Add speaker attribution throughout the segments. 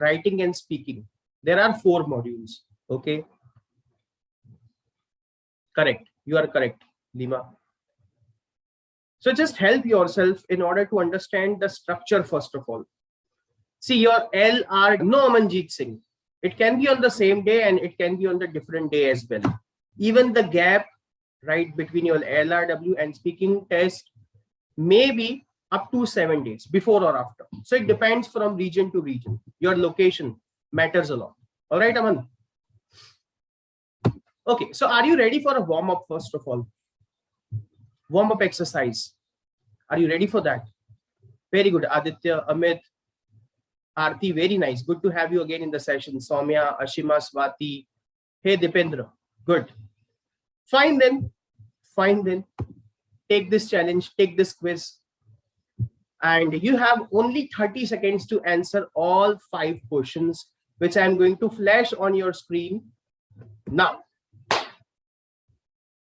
Speaker 1: writing and speaking. There are 4 modules. Okay. Correct. You are correct, Lima. So just help yourself in order to understand the structure first of all. See your LR, no Amanjeet Singh. It can be on the same day and it can be on the different day as well. Even the gap, right, between your LRW and speaking test may be up to 7 days, before or after. So it depends from region to region. Your location matters a lot. All right, Aman. Okay, so are you ready for a warm-up first of all? Warm-up exercise. Are you ready for that? Very good. Aditya, Amit, Aarti, very nice. Good to have you again in the session. Soumya, Ashima, Swati. Hey, Dipendra. Good. Fine then. Fine then. Take this challenge, take this quiz. And you have only 30 seconds to answer all 5 questions, which I'm going to flash on your screen now.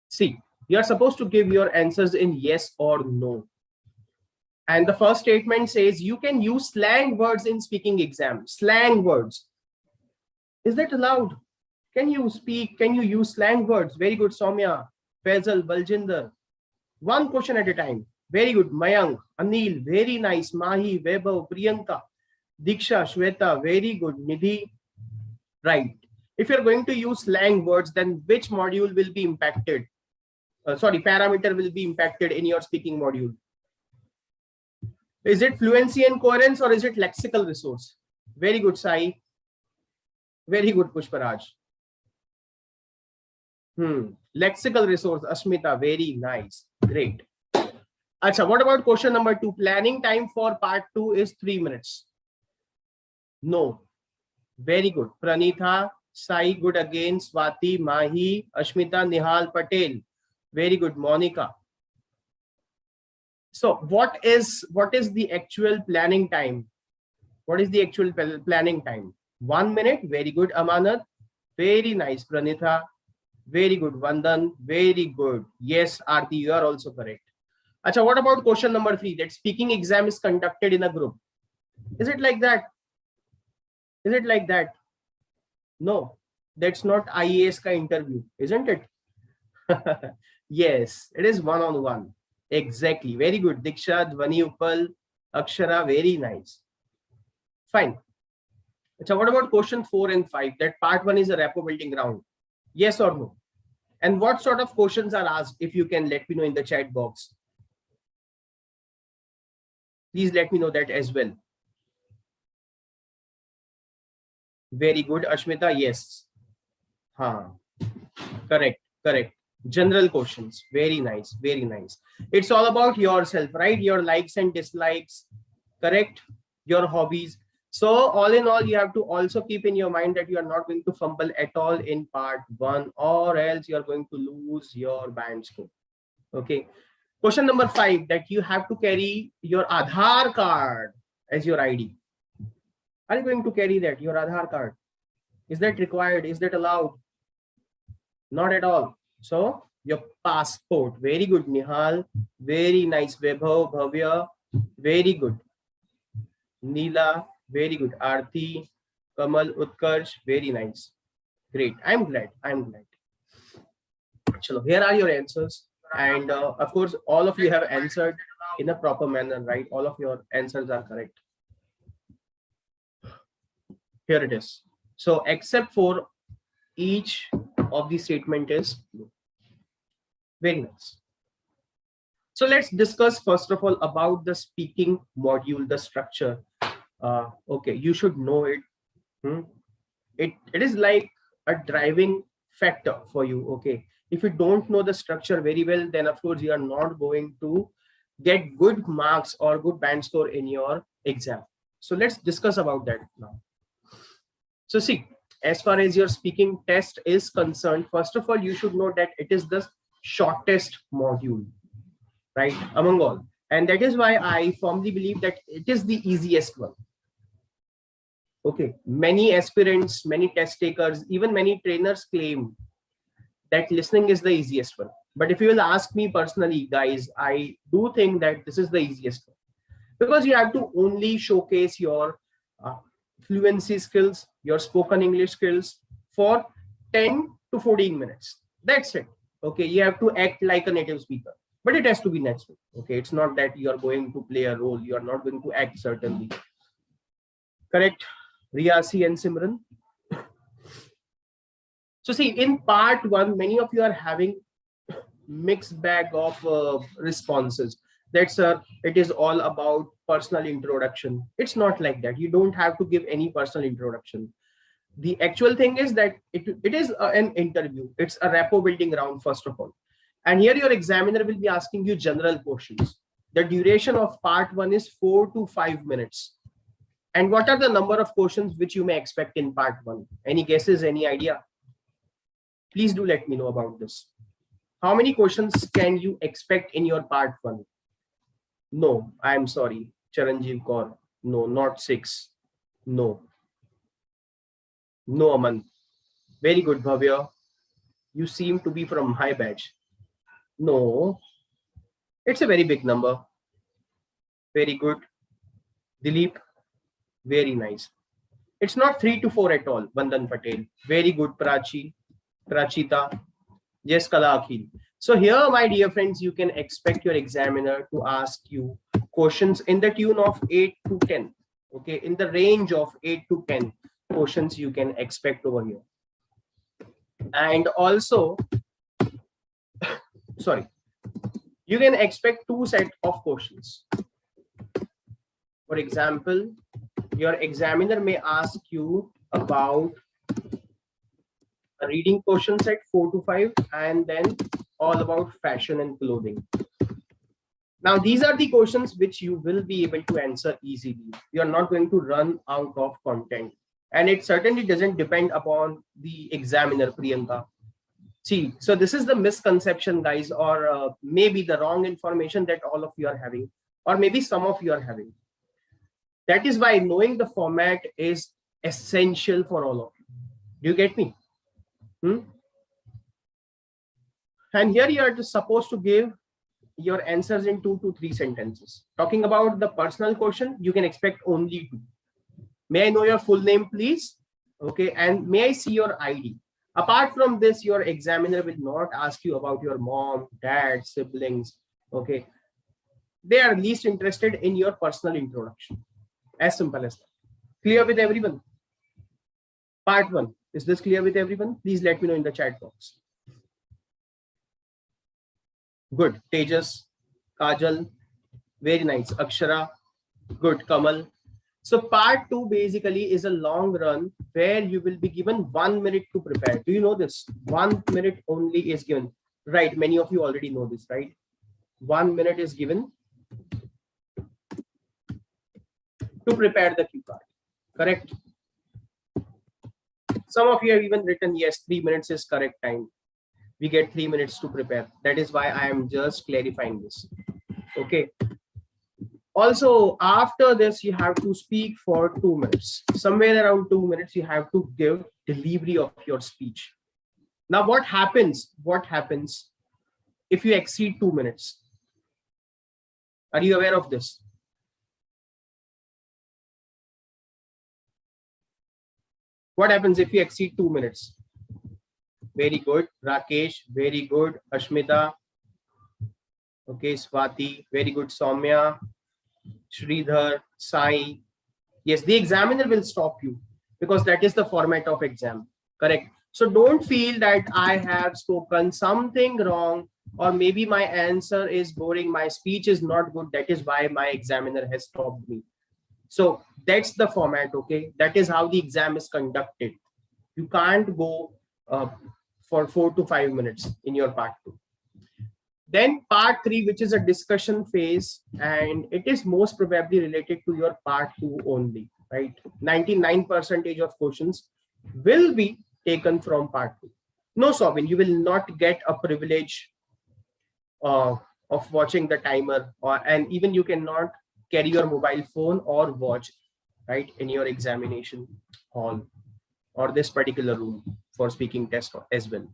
Speaker 1: See, you're supposed to give your answers in yes or no. And the first statement says you can use slang words in speaking exam. Slang words. Is that allowed? Can you speak? Can you use slang words? Very good, Soumya, Faisal, Baljinder. One question at a time. Very good, Mayank, Anil, very nice. Mahi, Vaibhav, Priyanka, Diksha, Shweta, very good. Nidhi, right. If you're going to use slang words, then which module will be impacted? Parameter will be impacted in your speaking module. Is it fluency and coherence or is it lexical resource? Very good, Sai. Very good, Pushparaj. Lexical resource, Ashmita, very nice. Great. Acha, what about question number 2? Planning time for part 2 is 3 minutes. No. Very good. Pranitha, Sai, good again. Swati, Mahi, Ashmita, Nihal, Patel. Very good, Monica. So what is the actual planning time? What is the actual planning time? 1 minute. Very good, Amanat. Very nice, Pranitha. Very good, Vandan. Very good. Yes, Aarti, you are also correct. Acha, what about question number 3? That speaking exam is conducted in a group. Is it like that? Is it like that? No, that's not IAS ka interview, isn't it? Yes, it is one-on-one. Exactly. Very good. Diksha, Dhvani, Uppal, Akshara, very nice. Fine. So what about question 4 and 5? That part 1 is a rapport building round. Yes or no? And what sort of questions are asked? If you can let me know in the chat box. Please let me know that as well. Very good, Ashmita. Yes. Correct. Correct. General questions. Very nice. Very nice. It's all about yourself, right? Your likes and dislikes. Correct. Your hobbies. So all in all, you have to also keep in your mind that you are not going to fumble at all in part 1, or else you are going to lose your band score. Okay. Question number 5, that you have to carry your Aadhaar card as your ID. Are you going to carry that, your Aadhaar card? Is that required? Is that allowed? Not at all. So your passport. Very good, Nihal. Very nice, Vaibhav, Bhavya. Very good. Neela. Very good. Aarti, Kamal, Utkarsh. Very nice. Great. I'm glad. I'm glad. So here are your answers. And of course, all of you have answered in a proper manner, right? All of your answers are correct. Here it is. So except for each of the statement is very nice. So let's discuss first of all about the speaking module, the structure. Okay, you should know it. It is like a driving factor for you. Okay, if you don't know the structure very well, then of course you are not going to get good marks or good band score in your exam. So let's discuss about that now. So see, as far as your speaking test is concerned, first of all, you should know that it is the shortest module, right, among all. And that is why I firmly believe that it is the easiest one. Okay, many aspirants, many test takers, even many trainers claim that listening is the easiest one. But if you will ask me personally, guys, I do think that this is the easiest one, because you have to only showcase your fluency skills, your spoken English skills for 10 to 14 minutes. That's it. Okay, you have to act like a native speaker, but it has to be natural. Okay, it's not that you are going to play a role. You are not going to act certainly. Correct, Riyasi and Simran? So see, in part one, many of you are having mixed bag of responses. That's it is all about personal introduction. It's not like that. You don't have to give any personal introduction. The actual thing is that it is an interview. It's a rapport building round, first of all. And here your examiner will be asking you general questions. The duration of part one is 4 to 5 minutes. And what are the number of questions which you may expect in part one? Any guesses, any idea? Please do let me know about this. How many questions can you expect in your part one? No, I am sorry, Charanjeev Kaur. No, not 6. No. No, Aman. Very good, Bhavya. You seem to be from high batch. No, it's a very big number. Very good. Dilip, very nice. It's not 3 to 4 at all. Vandan Patel. Very good, Prachita. Yes, Kala Akhil. So here, my dear friends, you can expect your examiner to ask you questions in the tune of 8 to 10. Okay, in the range of 8 to 10 questions you can expect over here. And also, sorry, you can expect 2 sets of questions. For example, your examiner may ask you about a reading question set 4 to 5, and then all about fashion and clothing. Now, these are the questions which you will be able to answer easily. You are not going to run out of content. And it certainly doesn't depend upon the examiner, Priyanka. See, so this is the misconception, guys, or maybe the wrong information that all of you are having, or maybe some of you are having. That is why knowing the format is essential for all of you. Do you get me? And here you are supposed to give your answers in 2 to 3 sentences. Talking about the personal question, you can expect only 2. May I know your full name, please? Okay, and may I see your ID? Apart from this, your examiner will not ask you about your mom, dad, siblings. Okay, they are least interested in your personal introduction. As simple as that. Clear with everyone? Part 1. Is this clear with everyone? Please let me know in the chat box. Good. Tejas, Kajal, very nice. Akshara, good. Kamal. So part 2 basically is a long run where you will be given 1 minute to prepare. Do you know this? 1 minute only is given. Right. Many of you already know this, right? 1 minute is given to prepare the cue card. Correct. Some of you have even written, yes, 3 minutes is correct time. We get 3 minutes to prepare. That is why I am just clarifying this. Okay. Also, after this, you have to speak for 2 minutes. Somewhere around 2 minutes, you have to give delivery of your speech. Now, what happens? What happens if you exceed 2 minutes? Are you aware of this? What happens if you exceed 2 minutes? Very good. Rakesh, very good. Ashmita. Okay, Swati, very good. Soumya, Sridhar, Sai. Yes, the examiner will stop you because that is the format of exam. Correct. So don't feel that I have spoken something wrong, or maybe my answer is boring, my speech is not good. That is why my examiner has stopped me. So that's the format. Okay. That is how the exam is conducted. You can't go for 4 to 5 minutes in your part 2. Then part 3, which is a discussion phase, and it is most probably related to your part 2 only, right? 99% of questions will be taken from part 2. No, Sobin, you will not get a privilege of watching the timer, and even you cannot carry your mobile phone or watch, right, in your examination hall or this particular room for speaking test as well.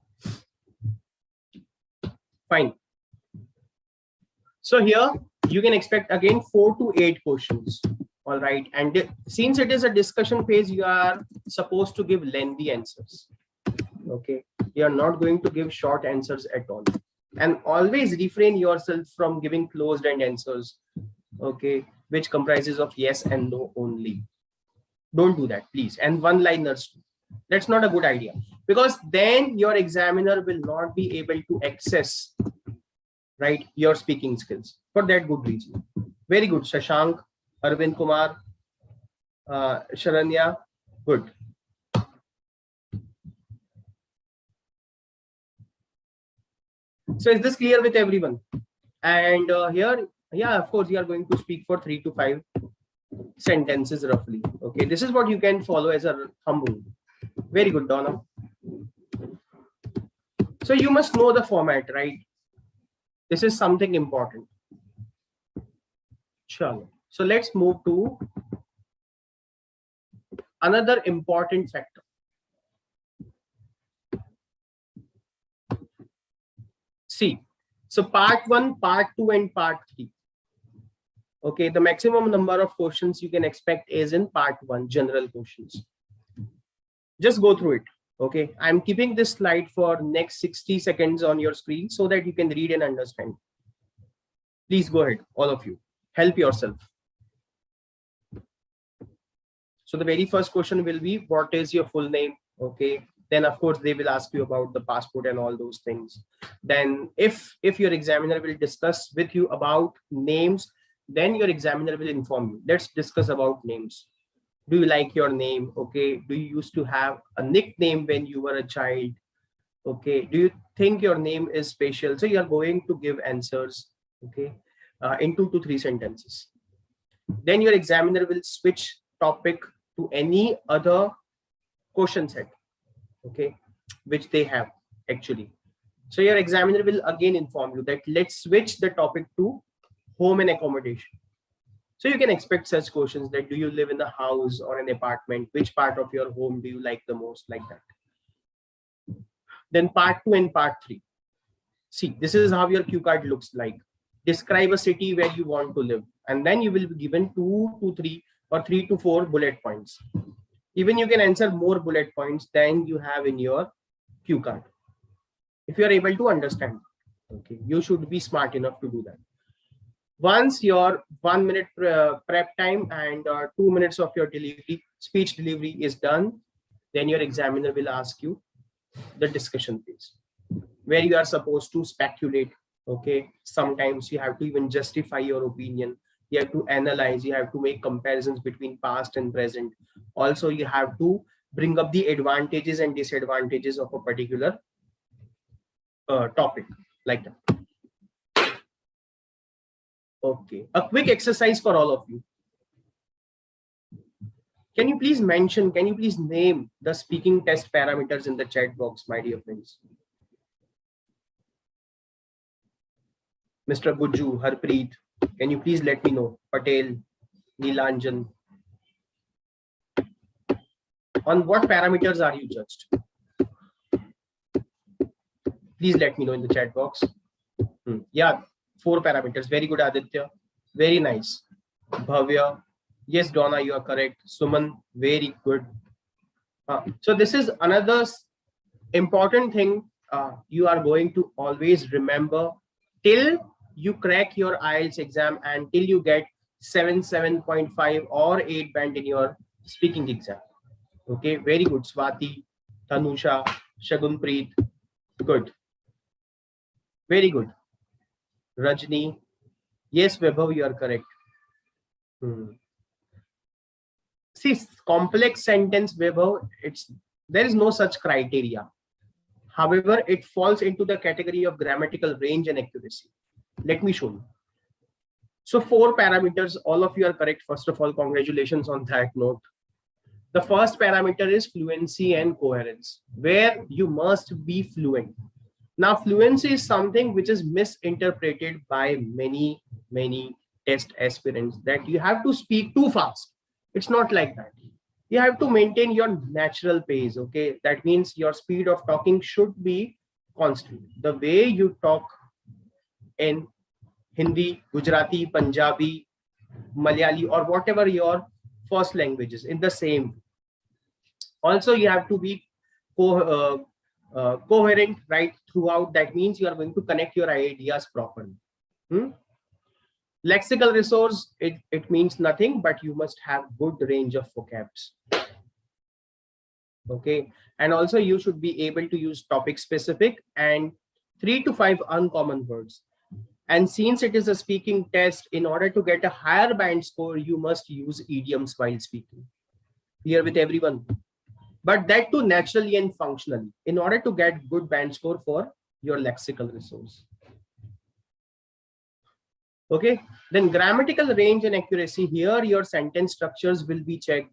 Speaker 1: Fine. So here you can expect again 4 to 8 questions All right. And since it is a discussion phase, you are supposed to give lengthy answers. Okay. You are not going to give short answers at all. And always refrain yourself from giving closed-end answers. Okay. Which comprises of yes and no only. Don't do that, please. And one-liners. That's not a good idea, because then your examiner will not be able to access, right, your speaking skills for that good reason. Very good, Shashank, Arvind Kumar, Sharanya, good. So is this clear with everyone? And here, yeah, of course, you are going to speak for 3 to 5 sentences roughly. Okay, this is what you can follow as a thumb rule. Very good, Donna. So you must know the format, right? This is something important. Sure. So let's move to another important factor. See, so part 1, part 2, and part 3. Okay, the maximum number of questions you can expect is in part 1, general questions. Just go through it. Okay, I'm keeping this slide for next 60 seconds on your screen so that you can read and understand. Please go ahead, all of you. Help yourself. So the very first question will be, what is your full name? Okay, then of course they will ask you about the passport and all those things. Then if your examiner will discuss with you about names, then your examiner will inform you. Let's discuss about names. Do you like your name? Okay. Do you used to have a nickname when you were a child? Okay. Do you think your name is special? So you are going to give answers, okay, in 2 to 3 sentences. Then your examiner will switch topic to any other question set, okay, which they have actually. So your examiner will again inform you that let's switch the topic to home and accommodation. So you can expect such questions that do you live in a house or an apartment? Which part of your home do you like the most? Like that. Then part 2 and part 3. See, this is how your cue card looks like. Describe a city where you want to live. And then you will be given 2 to 3 or 3 to 4 bullet points. Even you can answer more bullet points than you have in your cue card. If you are able to understand, okay, you should be smart enough to do that. Once your 1 minute prep time and 2 minutes of your speech delivery is done, then your examiner will ask you the discussion phase, where you are supposed to speculate. Okay, sometimes you have to even justify your opinion. You have to analyze. You have to make comparisons between past and present. Also, you have to bring up the advantages and disadvantages of a particular topic, like that. Okay, a quick exercise for all of you. Can you please name the speaking test parameters in the chat box, my dear friends? Mr. Guju, Harpreet, can you please let me know? Patel, Neelanjan. On what parameters are you judged? Please let me know in the chat box. Yeah, 4 parameters. Very good, Aditya. Very nice. Bhavya. Yes, Donna, you are correct. Suman, very good. So this is another important thing you are going to always remember till you crack your IELTS exam and till you get 7.5 or 8 band in your speaking exam. Okay, very good. Swati, Tanusha, Shagunpreet, good. Very good. Rajni, yes, Vaibhav, you are correct. See, complex sentence, Vaibhav, there is no such criteria. However, it falls into the category of grammatical range and accuracy. Let me show you. So 4 parameters, all of you are correct. First of all, congratulations on that note. The first parameter is fluency and coherence, where you must be fluent. Now, fluency is something which is misinterpreted by many test aspirants, that you have to speak too fast. It's not like that. You have to maintain your natural pace. Okay, that means your speed of talking should be constant. The way you talk in Hindi, Gujarati, Punjabi, Malayali, or whatever your first language is, in the same. Also, you have to be coherent, right, throughout. That means you are going to connect your ideas properly. Lexical resource, it means nothing, but you must have good range of vocabs. Okay, and also you should be able to use topic specific and 3 to 5 uncommon words. And since it is a speaking test, in order to get a higher band score, you must use idioms while speaking. Here with everyone, but that too naturally and functionally, in order to get good band score for your lexical resource. Okay, then grammatical range and accuracy. Here your sentence structures will be checked.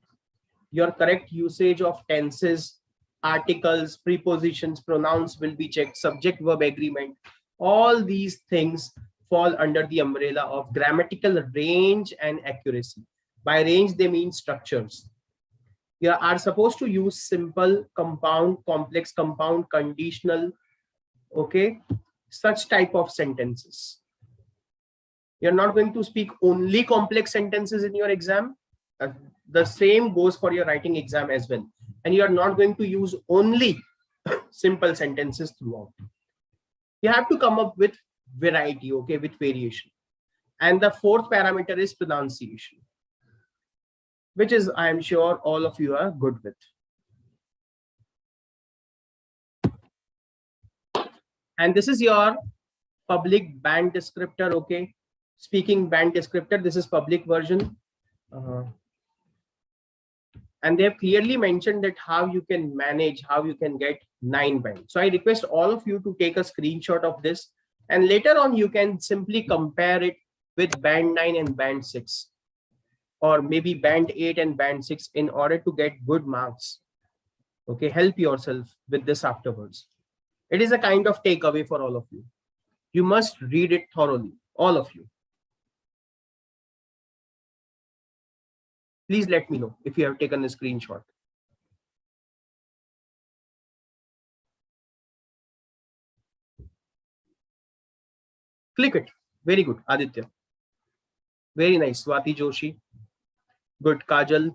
Speaker 1: Your correct usage of tenses, articles, prepositions, pronouns will be checked. Subject verb agreement, all these things fall under the umbrella of grammatical range and accuracy. By range they mean structures. You are supposed to use simple, compound, complex, compound, conditional, okay, such type of sentences. You're not going to speak only complex sentences in your exam. The same goes for your writing exam as well. And you are not going to use only simple sentences throughout. You have to come up with variety, okay, with variation. And the fourth parameter is pronunciation, which is, I am sure, all of you are good with. And this is your public band descriptor, okay? Speaking band descriptor, this is public version. And they have clearly mentioned that how you can manage, how you can get 9 bands. So I request all of you to take a screenshot of this. And later on, you can simply compare it with band 9 and band 6. Or maybe band 8 and band 6 in order to get good marks. Okay, help yourself with this afterwards. It is a kind of takeaway for all of you. You must read it thoroughly, all of you. Please let me know if you have taken a screenshot. Click it. Very good, Aditya. Very nice, Swati Joshi. Good, Kajal,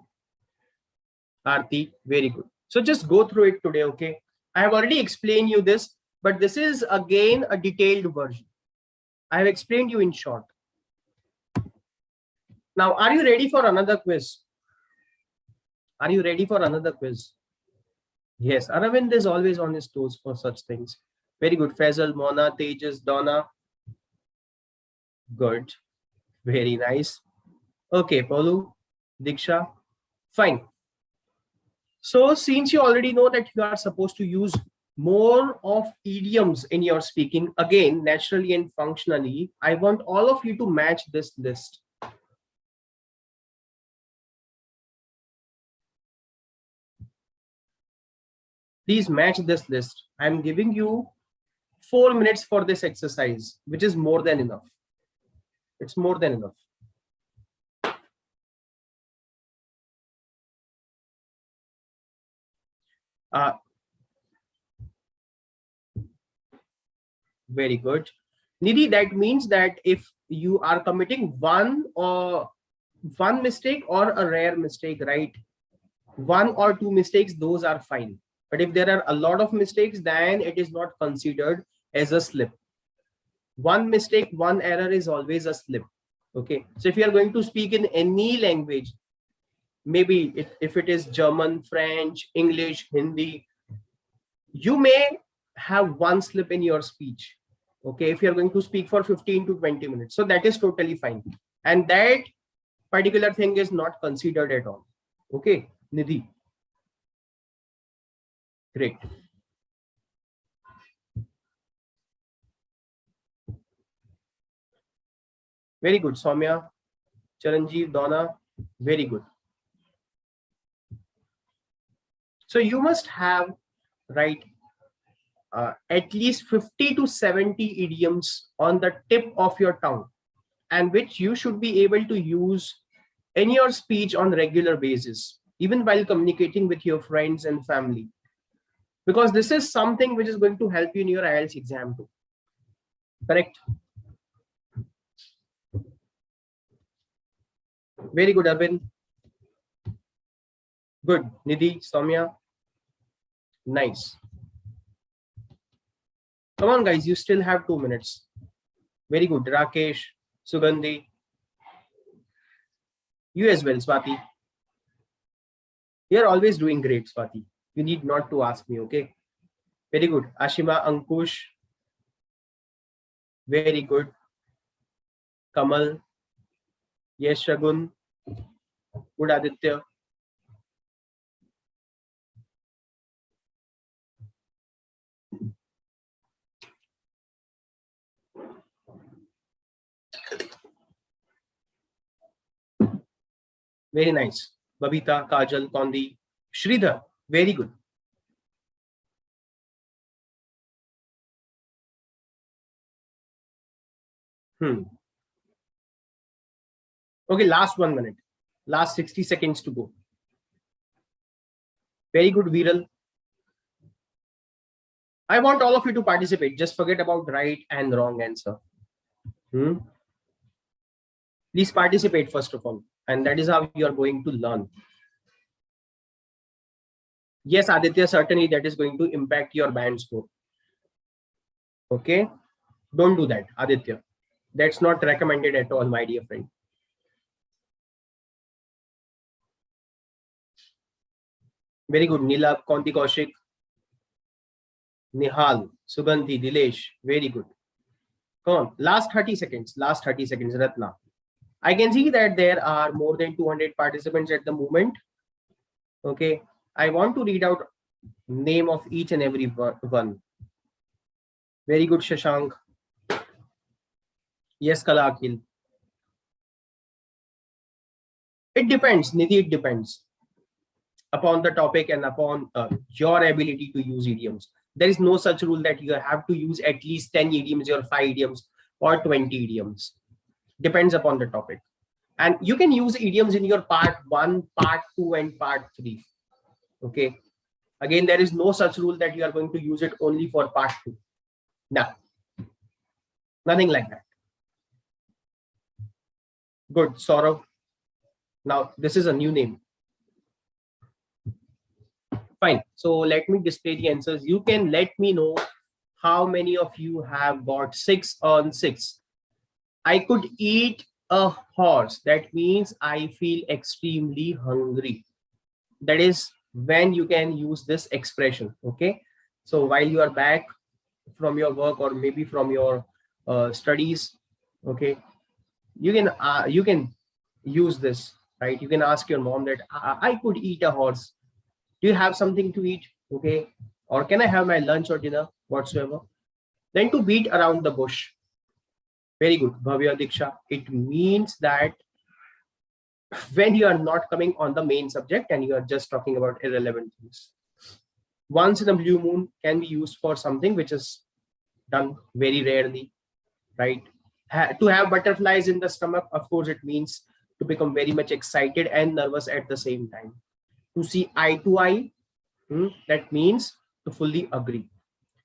Speaker 1: Aarti, very good. So just go through it today, okay? I have already explained you this, but this is again a detailed version. I have explained you in short. Now, are you ready for another quiz? Are you ready for another quiz? Yes, Aravind is always on his toes for such things. Very good. Faisal, Mona, Tejas, Donna. Good. Very nice. Okay, Paulu, Diksha. Fine. So since you already know that you are supposed to use more of idioms in your speaking, again, naturally and functionally, I want all of you to match this list. Please match this list. I'm giving you 4 minutes for this exercise, which is more than enough. It's more than enough. Very good. Nidhi, that means that if you are committing one mistake or a rare mistake, right? 1 or 2 mistakes, those are fine. But if there are a lot of mistakes, then it is not considered as a slip. 1 mistake, 1 error is always a slip. Okay. So if you are going to speak in any language, maybe if it is German, French, English, Hindi, you may have 1 slip in your speech. Okay. If you're going to speak for 15 to 20 minutes. So that is totally fine. And that particular thing is not considered at all. Okay. Nidhi. Great. Very good. Soumya, Charanjeev, Donna. Very good. So you must have, right, at least 50 to 70 idioms on the tip of your tongue, and which you should be able to use in your speech on regular basis, even while communicating with your friends and family, because this is something which is going to help you in your IELTS exam too. Correct? Very good, Arvind. Good. Nidhi, Soumya. Nice. Come on, guys. You still have 2 minutes. Very good. Rakesh, Sugandhi. You as well, Swati. You're always doing great, Swati. You need not to ask me, okay? Very good. Ashima, Ankush. Very good. Kamal. Yes, Shagun. Good, Aditya. Very nice. Babita, Kajal, Kondi, Sridhar. Very good. Okay, last 1 minute. Last 60 seconds to go. Very good, Viral. I want all of you to participate. Just forget about right and wrong answer. Please participate first of all. And that is how you are going to learn. Yes, Aditya, certainly that is going to impact your band score. Okay. Don't do that, Aditya. That's not recommended at all, my dear friend. Very good. Nilab, Konti Kaushik, Nihal, Sugandhi, Dilesh. Very good. Come on. Last 30 seconds. Last 30 seconds, Ratna. I can see that there are more than 200 participants at the moment. Okay. I want to read out name of each and every one. Very good, Shashank. Yes, Kalakil. It depends, Nidhi, it depends upon the topic and upon your ability to use idioms. There is no such rule that you have to use at least 10 idioms or 5 idioms or 20 idioms. Depends upon the topic. And you can use idioms in your part 1, part 2, and part 3. Okay. Again, there is no such rule that you are going to use it only for part 2. No. Nothing like that. Good, Saurav. Now, this is a new name. Fine. So let me display the answers. You can let me know how many of you have got 6 on 6. I could eat a horse. That means I feel extremely hungry. That is when you can use this expression. Okay. So while you are back from your work or maybe from your studies, okay, you can use this, right? You can ask your mom that I could eat a horse. Do you have something to eat? Okay. Or can I have my lunch or dinner whatsoever? Then to beat around the bush. Very good, Bhavya Diksha. It means that when you are not coming on the main subject and you are just talking about irrelevant things. Once in a blue moon can be used for something which is done very rarely, right? To have butterflies in the stomach, of course, it means to become very much excited and nervous at the same time. To see eye to eye, that means to fully agree.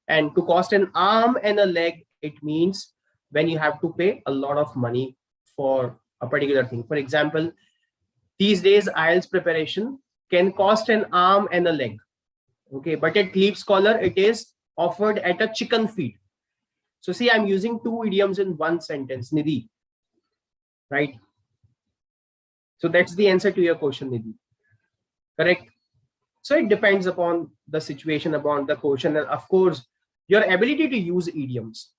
Speaker 1: And to cost an arm and a leg, it means when you have to pay a lot of money for a particular thing. For example, these days IELTS preparation can cost an arm and a leg. Okay, but at LeapScholar, it is offered at a chicken feed. So see, I'm using 2 idioms in one sentence, Nidhi, right? So that's the answer to your question, Nidhi. Correct? So it depends upon the situation, upon the question, and of course, your ability to use idioms.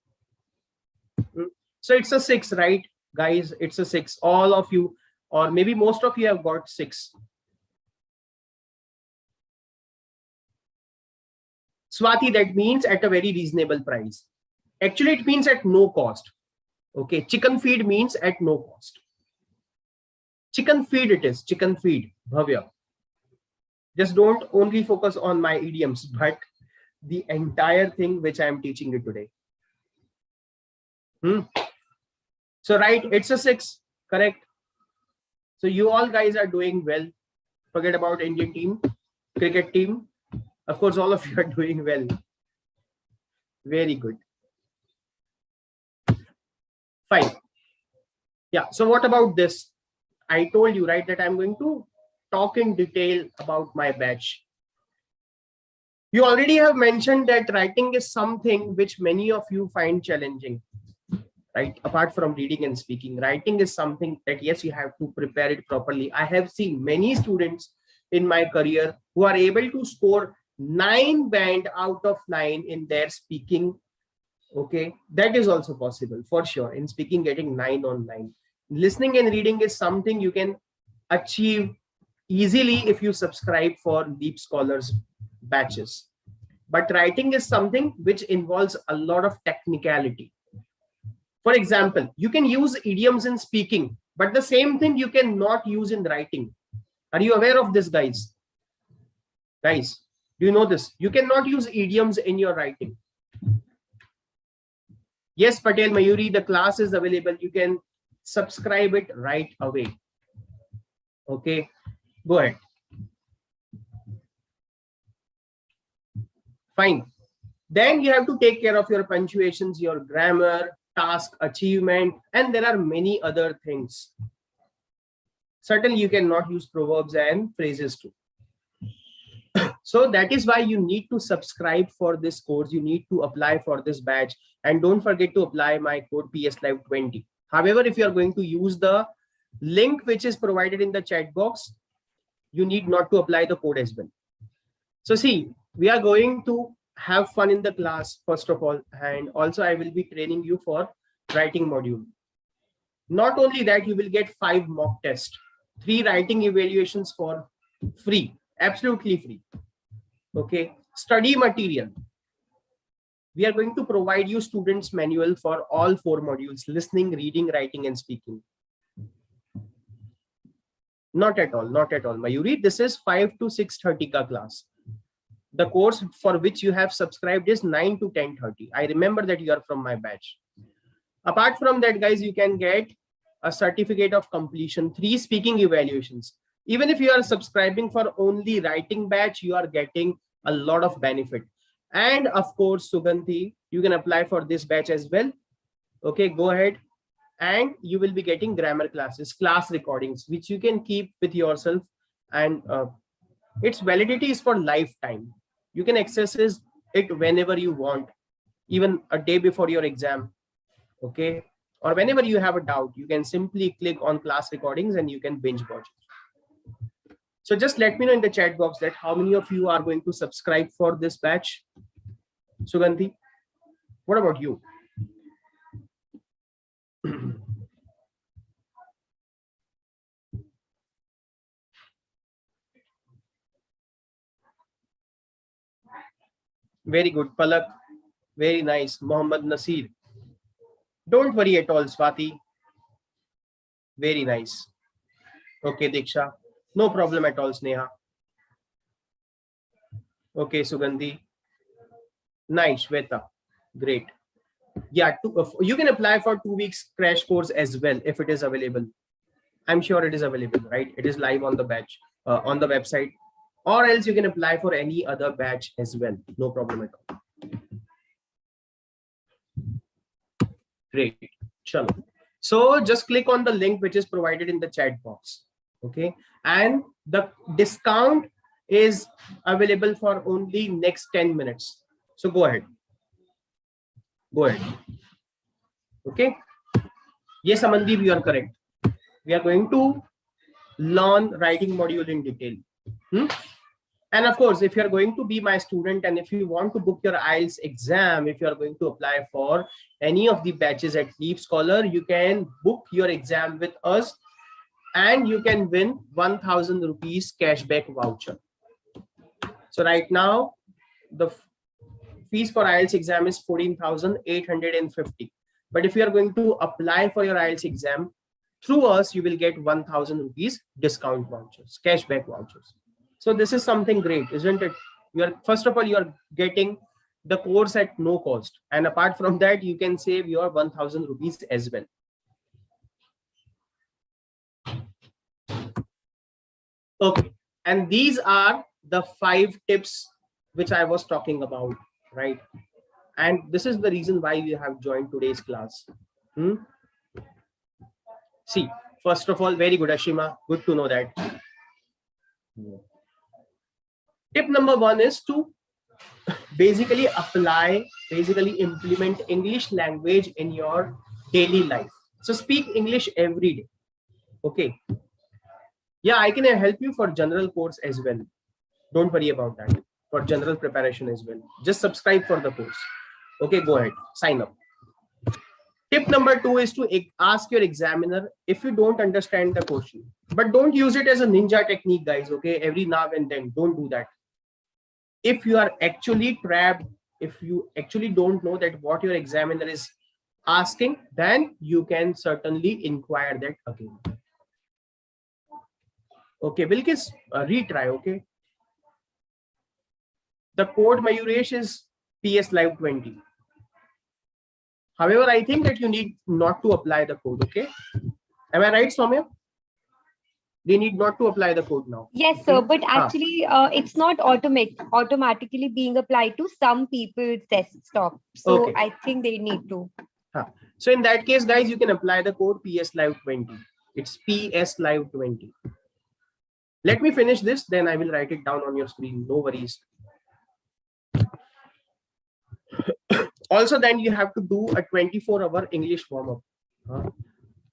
Speaker 1: So it's a 6, right, guys? It's a 6. All of you, or maybe most of you have got 6. Swati, that means at a very reasonable price. Actually, it means at no cost. Okay, chicken feed means at no cost. Chicken feed it is, chicken feed, Bhavya. Just don't only focus on my idioms, but the entire thing which I am teaching you today. So right, it's a 6, correct? So you all guys are doing well. Forget about Indian team, cricket team. Of course, all of you are doing well. Very good. Fine. Yeah. So what about this? I told you, right, that I'm going to talk in detail about my batch. You already have mentioned that writing is something which many of you find challenging, right? Apart from reading and speaking, writing is something that, yes, you have to prepare it properly. I have seen many students in my career who are able to score 9 band out of 9 in their speaking. Okay, that is also possible for sure. In speaking, getting 9 on 9. Listening and reading is something you can achieve easily if you subscribe for LeapScholar's batches. But writing is something which involves a lot of technicality. For example, you can use idioms in speaking, but the same thing you cannot use in writing. Are you aware of this, guys? Guys, do you know this? You cannot use idioms in your writing. Yes, Patel Mayuri, the class is available. You can subscribe it right away. Okay, go ahead. Fine. Then you have to take care of your punctuations, your grammar, task achievement, and there are many other things. Certainly, you cannot use proverbs and phrases too. So that is why you need to subscribe for this course. You need to apply for this batch, and don't forget to apply my code PSLive20. However, if you are going to use the link which is provided in the chat box, you need not to apply the code as well. So see, we are going to have fun in the class, first of all, and also I will be training you for writing module. Not only that, you will get 5 mock tests, 3 writing evaluations for free, absolutely free. Okay, study material. We are going to provide you students manual for all 4 modules: listening, reading, writing, and speaking. Not at all, not at all, Mayuri. This is 5 to 6:30 ka class. The course for which you have subscribed is 9 to 10:30. I remember that you are from my batch. Apart from that, guys, you can get a certificate of completion, 3 speaking evaluations. Even if you are subscribing for only writing batch, you are getting a lot of benefit. And of course, Sugandhi, you can apply for this batch as well. Okay, go ahead. And you will be getting grammar classes, class recordings, which you can keep with yourself. And its validity is for lifetime. You can access it whenever you want, even a day before your exam. Okay, or whenever you have a doubt, you can simply click on class recordings and you can binge watch it. So just let me know in the chat box that how many of you are going to subscribe for this batch. Sugandhi, what about you? Very good, Palak. Very nice. Mohammad Nasir. Don't worry at all, Swati. Very nice. Okay, Diksha. No problem at all, Sneha. Okay, Sugandhi. Nice, Shweta. Great. Yeah, you can apply for 2 weeks crash course as well if it is available. I'm sure it is available, right? It is live on the batch, on the website, or else you can apply for any other batch as well. No problem at all. Great. Chalo. So just click on the link which is provided in the chat box. Okay, and the discount is available for only next 10 minutes. So go ahead. Go ahead. Okay. Yes, Amandeep, you are correct. We are going to learn writing module in detail. And of course, if you are going to be my student and if you want to book your IELTS exam, if you are going to apply for any of the batches at LeapScholar, you can book your exam with us and you can win 1,000 rupees cashback voucher. So right now, the fees for IELTS exam is 14,850. But if you are going to apply for your IELTS exam through us, you will get 1,000 rupees discount vouchers, cashback vouchers. So this is something great, isn't it? You are, first of all, you are getting the course at no cost. And apart from that, you can save your 1,000 rupees as well. Okay. And these are the 5 tips which I was talking about, right? And this is the reason why we have joined today's class. See, First of all, very good, Ashima. Good to know that. Tip number 1 is to basically implement English language in your daily life. So speak English every day. Okay. Yeah, I can help you for general course as well. Don't worry about that. For general preparation as well. Just subscribe for the course. Okay, go ahead. Sign up. Tip number 2 is to ask your examiner if you don't understand the question. But don't use it as a ninja technique, guys. Okay, every now and then. Don't do that. If you are actually trapped, if you actually don't know that what your examiner is asking, then you can certainly inquire that again. Okay, Bilkis, retry. Okay. The code Mayuresh is PS Live 20. However, I think that you need not to apply the code. Okay. Am I right, Soumya? They need not to apply the code now.
Speaker 2: Yes, sir. But actually, it's not automatically being applied to some people's desktop. So okay. I think they need to.
Speaker 1: So in that case, guys, you can apply the code PS Live 20. It's PS Live 20. Let me finish this, then I will write it down on your screen. No worries. Also, then you have to do a 24-hour English warm-up.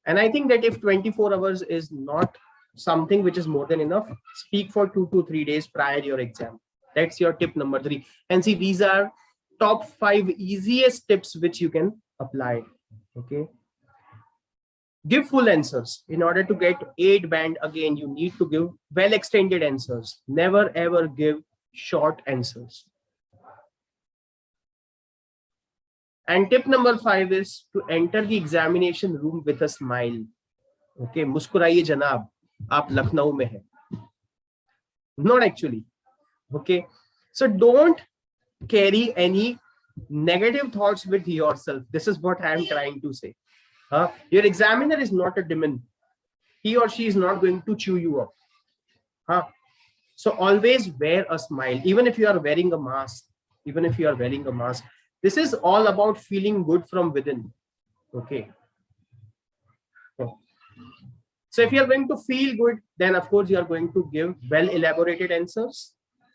Speaker 1: And I think that if 24 hours is not something which is more than enough, speak for 2 to 3 days prior to your exam. That's your tip number 3. And see, these are top 5 easiest tips which you can apply. Okay. Give full answers. In order to get 8 band, again, you need to give well-extended answers. Never ever give short answers. And tip number 5 is to enter the examination room with a smile. Okay, मुस्कुराइए जनाब, आप लखनऊ में हैं. Not actually. Okay, so don't carry any negative thoughts with yourself. This is what I am trying to say. Your examiner is not a demon. He or she is not going to chew you up. So always wear a smile, even if you are wearing a mask. Even if you are wearing a mask. This is all about feeling good from within. Okay. So if you are going to feel good, then of course you are going to give well elaborated answers.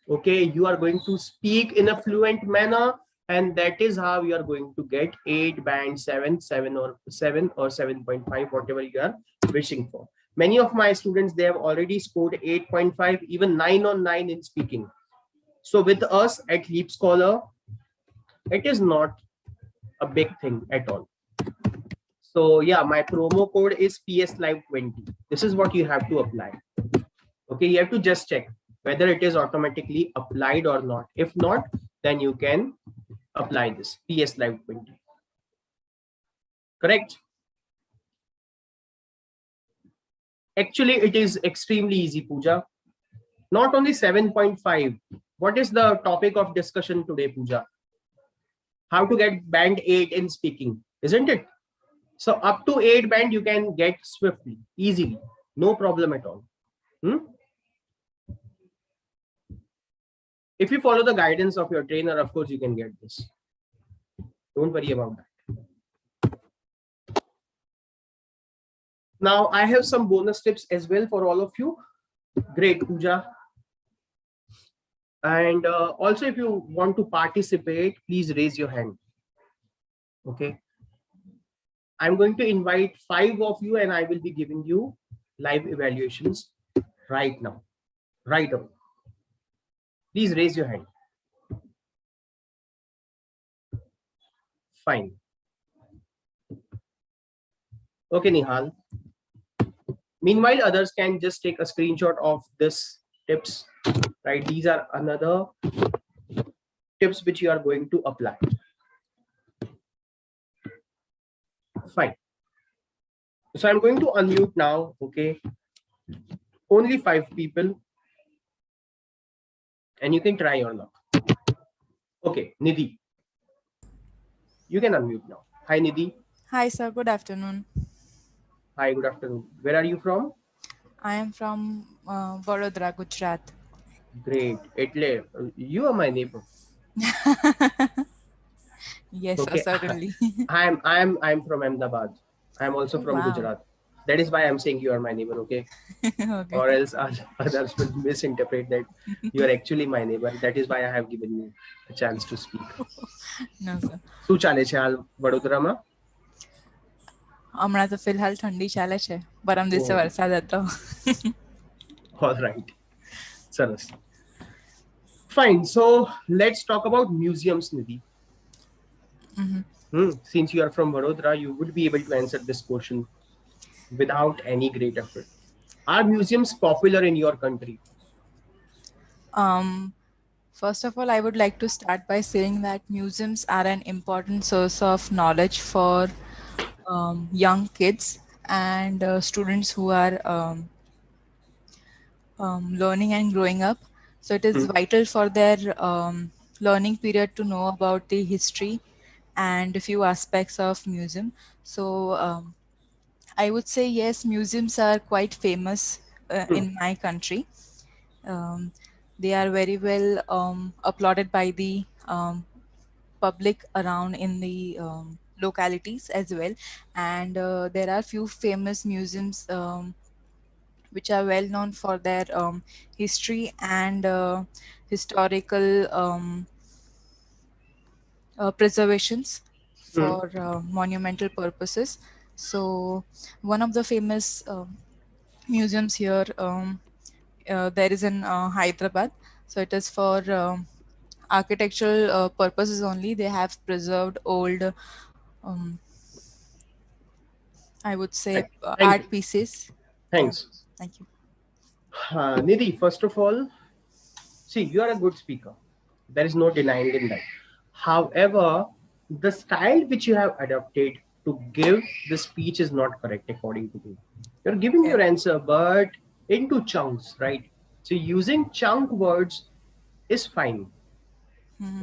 Speaker 1: Okay. You are going to speak in a fluent manner, and that is how you are going to get 8 band, 7 or 7.5, whatever you are wishing for. Many of my students, they have already scored 8.5, even 9 on 9 in speaking. So with us at LeapScholar, it is not a big thing at all. So yeah, my promo code is PS Live 20. This is what you have to apply. Okay, you have to just check whether it is automatically applied or not. If not, then you can apply this PS Live 20. Correct? Actually, it is extremely easy, Pooja. Not only 7.5. What is the topic of discussion today, Pooja? How to get band 8 in speaking, isn't it? So up to 8 band you can get swiftly, easily, no problem at all. If you follow the guidance of your trainer, of course you can get this. Don't worry about that. Now I have some bonus tips as well for all of you. Great, Pooja. And also, if you want to participate, please raise your hand. Okay. I'm going to invite 5 of you and I will be giving you live evaluations right now. Right away. Please raise your hand. Fine. Okay, Nihal. Meanwhile, others can just take a screenshot of this tips. Right, these are another tips which you are going to apply. Fine. So I'm going to unmute now. Okay, only 5 people, and you can try your luck. Okay, Nidhi, you can unmute now. Hi, Nidhi.
Speaker 3: Hi, sir. Good afternoon.
Speaker 1: Hi, good afternoon. Where are you from?
Speaker 3: I am from Vadodara, Gujarat.
Speaker 1: Great. You are my neighbor.
Speaker 3: Yes,
Speaker 1: okay.
Speaker 3: Sir, certainly.
Speaker 1: I'm from Ahmedabad. I'm also from Gujarat. That is why I'm saying you are my neighbor, okay?
Speaker 3: Okay.
Speaker 1: Or else others will misinterpret that you are actually my neighbor. That is why I have given you a chance to speak.
Speaker 3: No, sir.
Speaker 1: શું ચાલે છે હાલ વડોદરામાં?
Speaker 3: હમણાં તો ફિલહાલ ઠંડી ચાલે છે. પરમ દિવસે વરસાદ હતો.
Speaker 1: All right. સરસ. Fine. So let's talk about museums, Nidhi. Since you are from Vadodara, you would be able to answer this question without any great effort. Are museums popular in your country?
Speaker 3: First of all, I would like to start by saying that museums are an important source of knowledge for young kids and students who are learning and growing up. So it is vital for their learning period to know about the history and a few aspects of museum. So I would say yes, museums are quite famous in my country. They are very well applauded by the public around in the localities as well. And there are few famous museums which are well known for their history and historical preservations for monumental purposes. So one of the famous museums here, there is in Hyderabad. So it is for architectural purposes only. They have preserved old, I would say, art pieces.
Speaker 1: Thanks.
Speaker 3: Thank you.
Speaker 1: Nidhi, first of all, see, you are a good speaker. There is no denying in that. However, the style which you have adopted to give the speech is not correct according to me. You're giving your answer, but into chunks, right? So using chunk words is fine.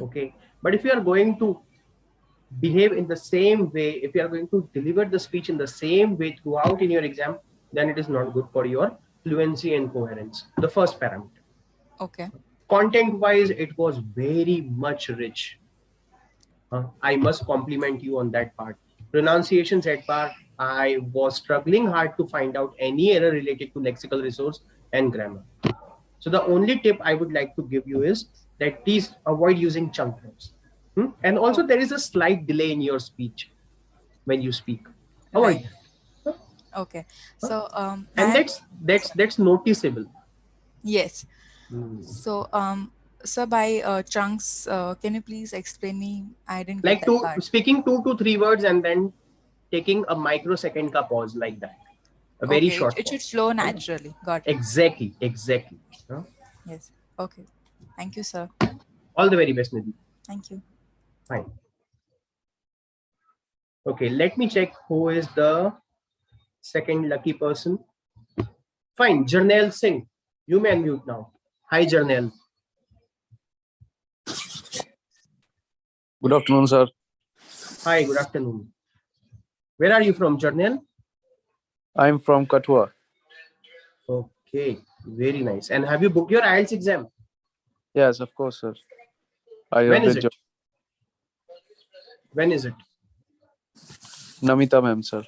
Speaker 1: Okay. But if you are going to behave in the same way, if you are going to deliver the speech in the same way throughout in your exam, then it is not good for your fluency and coherence. The first parameter.
Speaker 3: Okay.
Speaker 1: Content wise, it was very much rich. I must compliment you on that part. Pronunciations at part, I was struggling hard to find out any error related to lexical resource and grammar. So the only tip I would like to give you is that please avoid using chunk words. And also there is a slight delay in your speech when you speak. Avoid that.
Speaker 3: Okay. So
Speaker 1: and that's noticeable.
Speaker 3: Yes. So so by chunks, can you please explain me? I didn't
Speaker 1: like
Speaker 3: get that part.
Speaker 1: Speaking 2 to 3 words and then taking a microsecond ka pause like that. A very short
Speaker 3: it should flow naturally. Got it.
Speaker 1: Exactly.
Speaker 3: Yes. Okay. Thank you, sir.
Speaker 1: All the very best, Nidhi.
Speaker 3: Thank you.
Speaker 1: Fine. Okay, let me check who is the second lucky person. Fine, Jarnail Singh. You may unmute now. Hi, Jarnail.
Speaker 4: Good afternoon, sir.
Speaker 1: Hi, good afternoon. Where are you from, Jarnail?
Speaker 4: I'm from Kathua.
Speaker 1: Okay, very nice. And have you booked your IELTS exam?
Speaker 4: Yes, of course, sir.
Speaker 1: When is it? When is it?
Speaker 4: Namita ma'am, sir.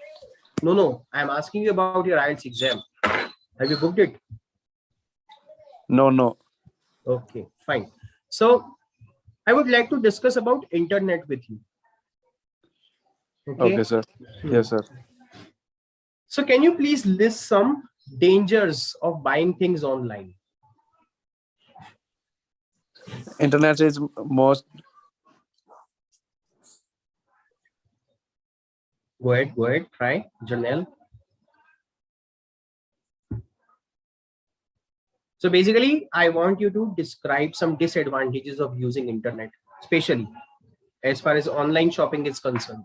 Speaker 1: No. I'm asking you about your IELTS exam. Have you booked it?
Speaker 4: No.
Speaker 1: Okay, fine. So I would like to discuss about internet with you.
Speaker 4: Okay, sir. Yes, sir.
Speaker 1: So can you please list some dangers of buying things online?
Speaker 4: Internet is most.
Speaker 1: Go ahead. Try, Janelle. So basically, I want you to describe some disadvantages of using internet, especially as far as online shopping is concerned.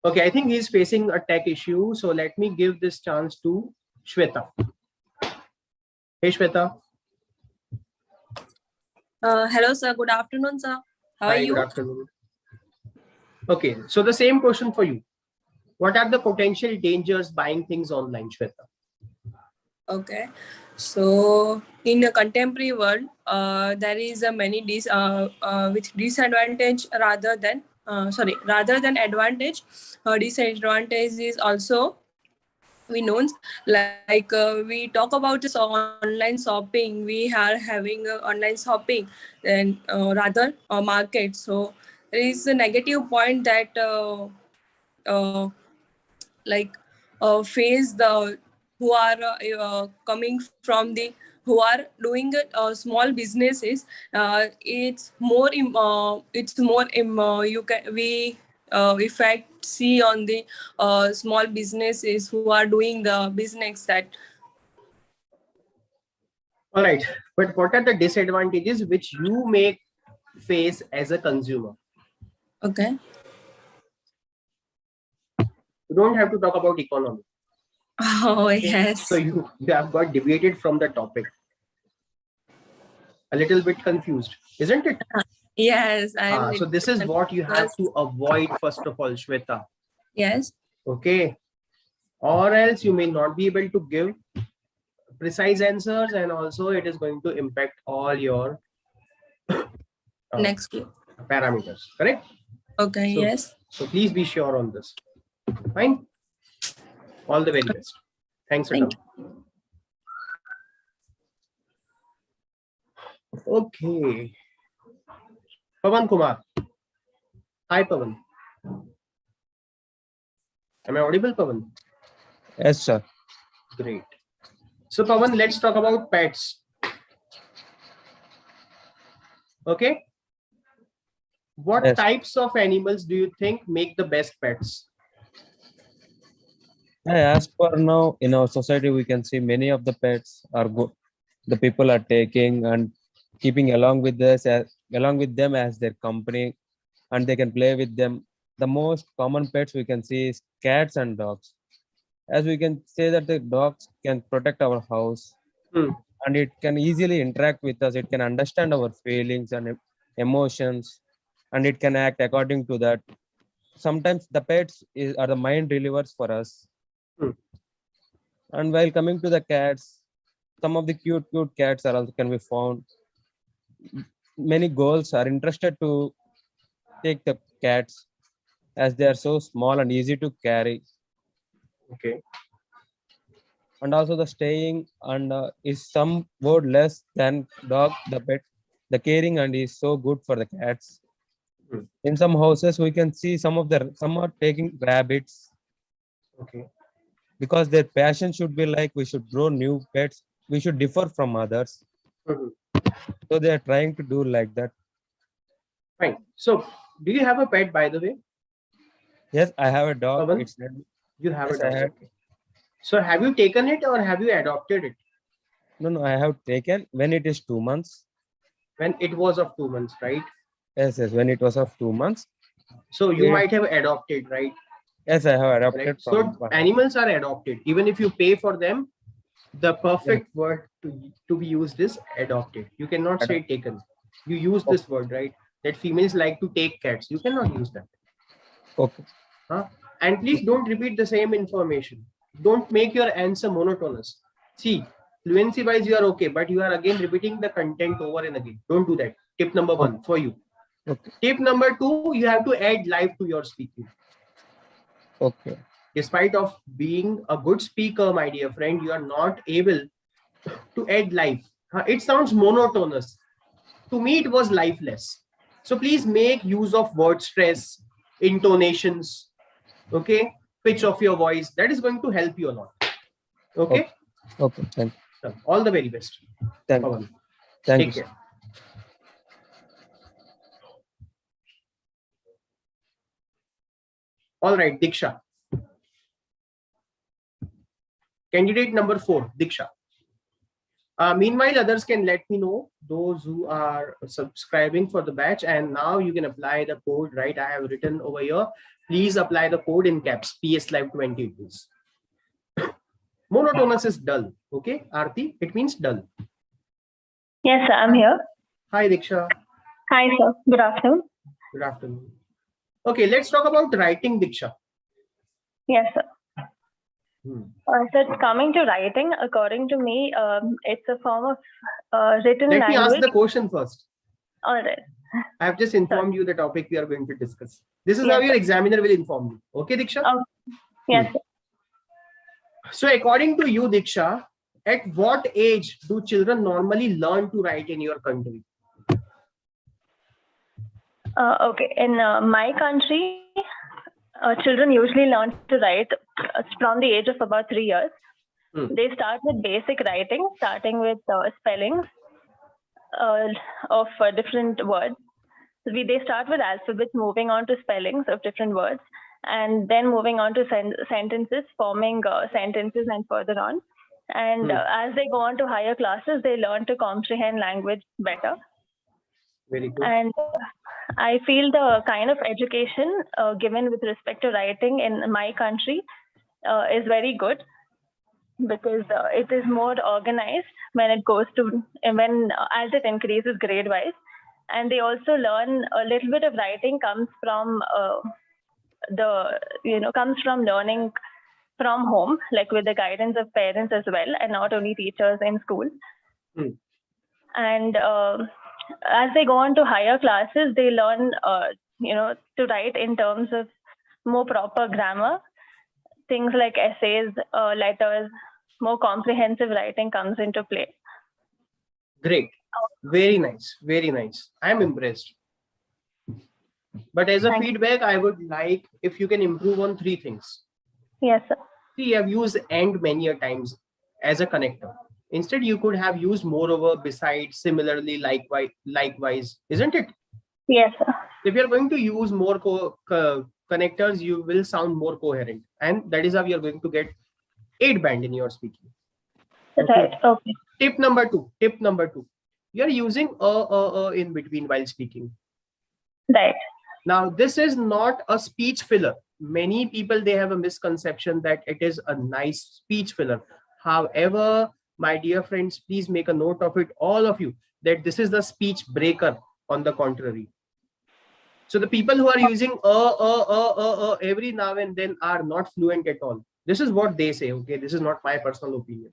Speaker 1: Okay, I think he's facing a tech issue. So let me give this chance to Shweta. Hey, Shweta.
Speaker 5: Hello, sir. Good afternoon, sir. How are you?
Speaker 1: Good afternoon. Okay, so the same question for you. What are the potential dangers buying things online, Shweta?
Speaker 5: Okay. So in the contemporary world, there is a many which disadvantage rather than advantage. Disadvantage is also we know, like we talk about this online shopping. We are having online shopping and rather market. So there is a negative point that like face the who are coming from the who are doing small businesses. It's more you can we effect see on the small businesses who are doing the business that.
Speaker 1: All right, but what are the disadvantages which you may face as a consumer?
Speaker 5: Okay.
Speaker 1: You don't have to talk about economy.
Speaker 5: Oh,
Speaker 1: Okay?
Speaker 5: yes.
Speaker 1: So you have got deviated from the topic. A little bit confused, isn't it?
Speaker 5: Yes,
Speaker 1: So this is what you have to avoid first of all, Shweta.
Speaker 5: Yes.
Speaker 1: Okay. Or else you may not be able to give precise answers, and also it is going to impact all your
Speaker 5: Next.
Speaker 1: parameters. Correct?
Speaker 5: Okay. Yes.
Speaker 1: So please be sure on this. Fine. All the very best. Thanks for coming. Okay. Pavan Kumar. Hi, Pavan. Am I audible, Pavan?
Speaker 4: Yes, sir.
Speaker 1: Great. So, Pavan, let's talk about pets. Okay. What types of animals do you think make the best pets?
Speaker 6: As for now, in our society, we can see many of the pets are good. The people are taking and keeping along with them as their company, and they can play with them. The most common pets we can see is cats and dogs. As we can say that the dogs can protect our house, and it can easily interact with us. It can understand our feelings and emotions, and it can act according to that. Sometimes the pets are the mind relievers for us. And while coming to the cats, some of the cute cats are also can be found. Many girls are interested to take the cats as they are so small and easy to carry.
Speaker 1: Okay.
Speaker 6: And also the staying and is some word less than dog, the pet, the caring and is so good for the cats. In some houses, we can see some are taking rabbits.
Speaker 1: Okay.
Speaker 6: Because their passion should be like we should grow new pets. We should differ from others. So they are trying to do like that.
Speaker 1: Fine. So, do you have a pet, by the way?
Speaker 6: Yes, I have a dog.
Speaker 1: You have a dog. Okay. So, have you taken it or have you adopted it?
Speaker 6: No, I have taken when it is 2 months.
Speaker 1: When it was of 2 months, right?
Speaker 6: Yes, when it was of 2 months.
Speaker 1: So you might have adopted, right?
Speaker 6: Yes, I have adopted.
Speaker 1: Right? So animals are adopted. Even if you pay for them, the perfect word to be used is adopted. You cannot say taken. You use this word, right? That females like to take cats. You cannot use that.
Speaker 6: Okay.
Speaker 1: And please don't repeat the same information. Don't make your answer monotonous. See, fluency wise you are okay, but you are again repeating the content over and again. Don't do that. Tip number 1 for you.
Speaker 6: Okay.
Speaker 1: Tip number 2, you have to add life to your speaking.
Speaker 6: Okay.
Speaker 1: Despite of being a good speaker, my dear friend, you are not able to add life. It sounds monotonous. To me, it was lifeless. So please make use of word stress, intonations, okay, pitch of your voice. That is going to help you a lot. Okay.
Speaker 6: Okay. Thank you.
Speaker 1: All the very best.
Speaker 6: Thank you. Thank you.
Speaker 1: Care. All right, Diksha. Candidate number 4, Diksha. Meanwhile, others can let me know, those who are subscribing for the batch, and now you can apply the code, right? I have written over here. Please apply the code in caps, PS Live 20 please. Monotonous is dull. Okay, Aarti, it means dull.
Speaker 7: Yes, sir, I'm here.
Speaker 1: Hi, Diksha.
Speaker 7: Hi, sir. Good afternoon.
Speaker 1: Good afternoon. Okay, let's talk about writing, Diksha.
Speaker 7: Yes, sir. So coming to writing, according to me, it's a form of written
Speaker 1: Let
Speaker 7: language.
Speaker 1: me ask the question first.
Speaker 7: All right.
Speaker 1: I have just informed you the topic we are going to discuss. This is
Speaker 7: Yes,
Speaker 1: how your
Speaker 7: sir.
Speaker 1: examiner will inform you. Okay, Diksha?
Speaker 7: Oh, yes. Sir.
Speaker 1: So according to you, Diksha, at what age do children normally learn to write in your country?
Speaker 7: Okay. In my country, children usually learn to write from the age of about 3 years. They start with basic writing, starting with spellings of different words. They start with alphabets, moving on to spellings of different words, and then moving on to sentences, forming sentences, and further on. And as they go on to higher classes, they learn to comprehend language better.
Speaker 1: Very good.
Speaker 7: And I feel the kind of education given with respect to writing in my country is very good, because it is more organized when it goes to as it increases grade wise. And they also learn a little bit of writing comes from comes from learning from home, like with the guidance of parents as well, and not only teachers in school. And as they go on to higher classes, they learn to write in terms of more proper grammar. Things like essays, letters, more comprehensive writing comes into play.
Speaker 1: Great. Very nice. Very nice. I'm impressed. But as a feedback, I would like if you can improve on 3 things.
Speaker 7: Yes, sir.
Speaker 1: See, you have used and many a times as a connector. Instead, you could have used moreover, besides, similarly, likewise, isn't it?
Speaker 7: Yes, sir.
Speaker 1: If you're going to use more connectors, you will sound more coherent. And that is how you're going to get 8 band in your speaking.
Speaker 7: Right. Okay.
Speaker 1: Tip number 2. You're using in between while speaking.
Speaker 7: Right.
Speaker 1: Now, this is not a speech filler. Many people, they have a misconception that it is a nice speech filler. However, my dear friends, please make a note of it, all of you, that this is the speech breaker on the contrary. So the people who are using every now and then are not fluent at all. This is what they say, okay? This is not my personal opinion.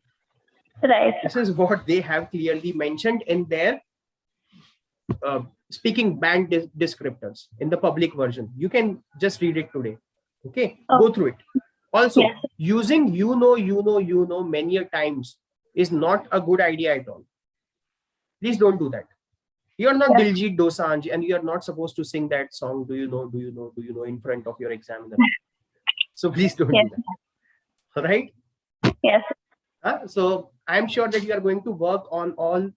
Speaker 7: Right.
Speaker 1: This is what they have clearly mentioned in their speaking band descriptors in the public version. You can just read it today. Okay, go through it. Also, using you know many a times is not a good idea at all. Please don't do that. You are not Diljit Dosanjh and you are not supposed to sing that song, do you know, in front of your examiner. So please don't do that. All right?
Speaker 7: Yes.
Speaker 1: So I'm sure that you are going to work on all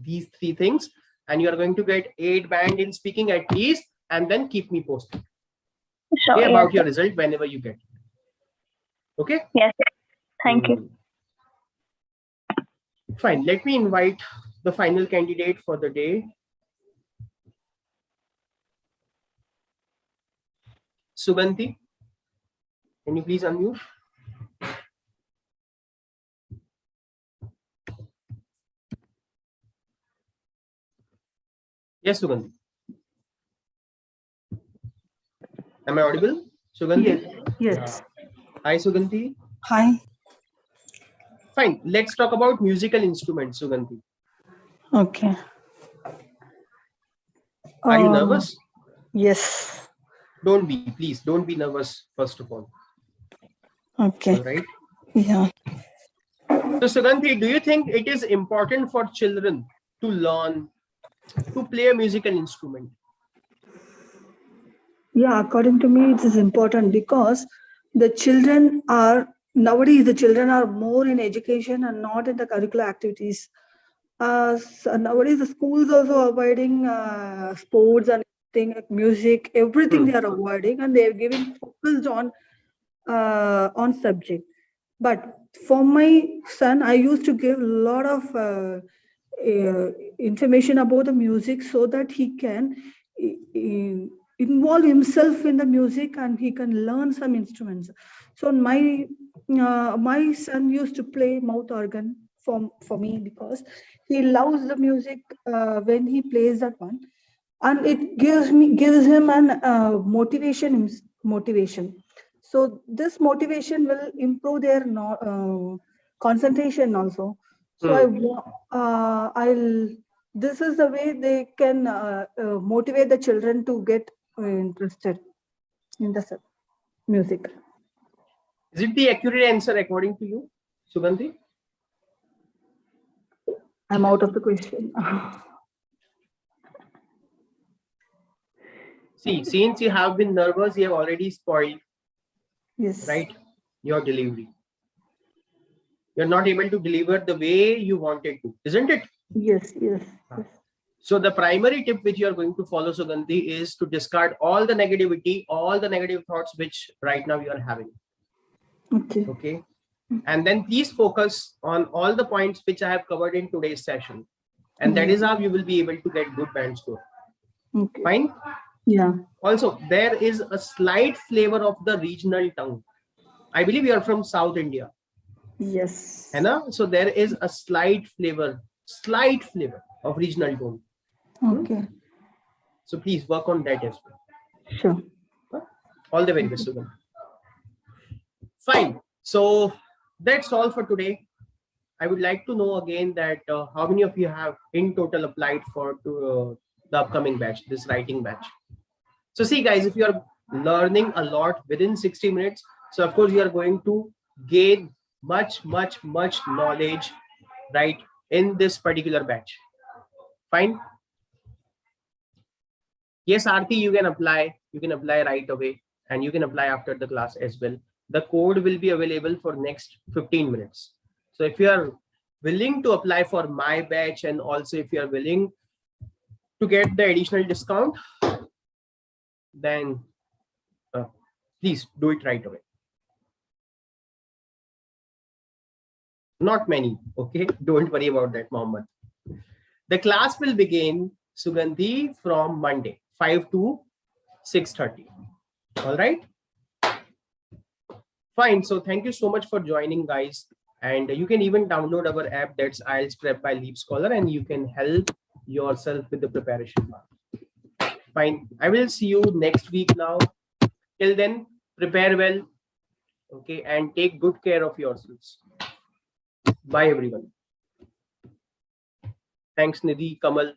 Speaker 1: these 3 things and you are going to get 8 band in speaking at least, and then keep me posted.
Speaker 7: Sure.
Speaker 1: About your result whenever you get it. Okay?
Speaker 7: Yes. Thank you.
Speaker 1: Fine. Let me invite the final candidate for the day. Suganti, can you please unmute? Yes, Suganti. Am I audible? Suganti?
Speaker 8: Yes.
Speaker 1: Hi, Suganti.
Speaker 8: Hi.
Speaker 1: Fine. Let's talk about musical instruments, Suganti.
Speaker 8: Okay.
Speaker 1: Are you nervous?
Speaker 8: Yes.
Speaker 1: Don't be, please. Don't be nervous, first of all.
Speaker 8: Okay.
Speaker 1: All right.
Speaker 8: Yeah.
Speaker 1: So, Suganti, do you think it is important for children to learn to play a musical instrument?
Speaker 8: Yeah, according to me, it is important because nowadays the children are more in education and not in the curricular activities. So nowadays the schools also avoiding sports and music, everything they are avoiding, and they are giving focus on subject. But for my son, I used to give a lot of information about the music so that he can involve himself in the music and he can learn some instruments. So my son used to play mouth organ for me because he loves the music when he plays that one, and it gives him an motivation. So this motivation will improve their concentration also. So this is the way they can motivate the children to get interested in the music.
Speaker 1: Is it the accurate answer according to you, Sugandhi?
Speaker 8: I'm out of the question.
Speaker 1: See, since you have been nervous, you have already spoiled,
Speaker 8: yes,
Speaker 1: right, your delivery. You're not able to deliver the way you wanted to, isn't it?
Speaker 8: Yes, yes.
Speaker 1: So the primary tip which you are going to follow, Sugandhi, is to discard all the negativity, all the negative thoughts which right now you are having.
Speaker 8: Okay.
Speaker 1: Okay. And then please focus on all the points which I have covered in today's session. And that is how you will be able to get good band score.
Speaker 8: Okay.
Speaker 1: Fine.
Speaker 8: Yeah.
Speaker 1: Also, there is a slight flavor of the regional tongue. I believe you are from South India.
Speaker 8: Yes.
Speaker 1: Anna? So there is a slight flavor of regional tone.
Speaker 8: Okay.
Speaker 1: So please work on that as well.
Speaker 8: Sure.
Speaker 1: All the very best, Sugandhi. Fine. So that's all for today. I would like to know again that how many of you have in total applied for the upcoming batch, this writing batch. So see guys, if you are learning a lot within 60 minutes, so of course you are going to gain much knowledge, right, in this particular batch. Fine. Yes, Aarti, you can apply right away, and you can apply after the class as well. The code will be available for next 15 minutes. So if you are willing to apply for my batch, and also if you are willing to get the additional discount, then please do it right away. Not many, okay? Don't worry about that, Mohammed. The class will begin, Sugandhi, from Monday, 5 to 6:30. All right? Fine. So thank you so much for joining, guys. And you can even download our app, that's IELTS Prep by LeapScholar, and you can help yourself with the preparation part. Fine. I will see you next week now. Till then, prepare well, okay, and take good care of yourselves. Bye, everyone. Thanks, Nidhi, Kamal.